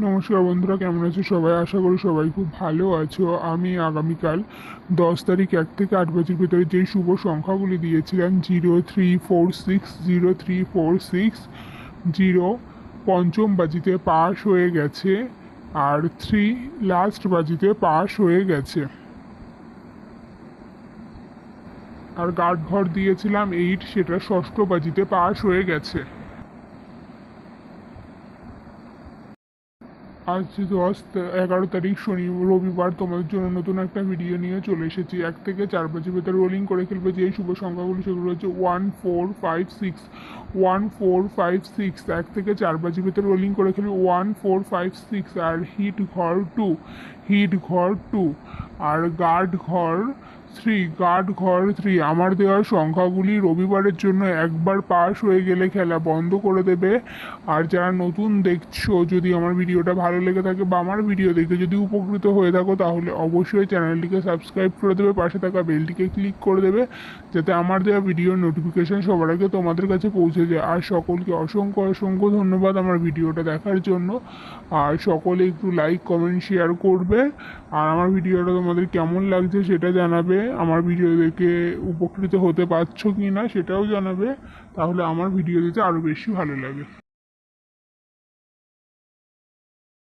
নমস্কার বন্ধুরা, কেমন আছো সবাই? আশা করি সবাই খুব ভালো আছো। আমি আগামীকাল 10 তারিখ 1 থেকে 8 বছর ভিতরে যে শুভ সংখ্যাগুলি দিয়েছিলাম 0346, 0346, 0 পঞ্চম বাজিতে পাস হয়ে গেছে, আর 3 লাস্ট বাজিতে পাস হয়ে গেছে। আর গার্ড ঘর দিয়েছিলাম 8, সেটা ষষ্ঠ বাজিতে পাস হয়ে গেছে। আজ 11 তারিখ রবিবার তোমাদের জন্য নতুন একটা ভিডিও নিয়ে চলে এসেছি। 1 থেকে 4 বছর ভেতরে রোলিং করে খেলবে যে শুভ সংখ্যাগুলো সেগুলো হচ্ছে 1456, 1456। 1 থেকে 4 বছর ভেতরে রোলিং করে খেলবে 1456। আর হিট ঘর টু, আর গার্ড ঘর 3। আমার দেওয়ার সংখ্যাগুলি রবিবারের জন্য একবার পাস হয়ে গেলে খেলা বন্ধ করে দেবে। আর যারা নতুন দেখছো, যদি আমার ভিডিওটা ভালো লেগে থাকে বা আমার ভিডিও দেখে যদি উপকৃত হয়ে থাকো, তাহলে অবশ্যই চ্যানেলটিকে সাবস্ক্রাইব করে দেবে, পাশে থাকা বেলটিকে ক্লিক করে দেবে, যাতে আমার দেওয়া ভিডিওর নোটিফিকেশান সবার আগে তোমাদের কাছে পৌঁছে যায়। আর সকলকে অসংখ্য অসংখ্য ধন্যবাদ আমার ভিডিওটা দেখার জন্য। আর সকলে একটু লাইক, কমেন্ট, শেয়ার করবে। আর আমার ভিডিওটা তোমাদের কেমন লাগছে সেটা জানাবে। আমার ভিডিও দেখে উপকৃত হতে পারছো কি না সেটাও জানাবে, তাহলে আমার ভিডিও দিতে আরও বেশি ভালো লাগে।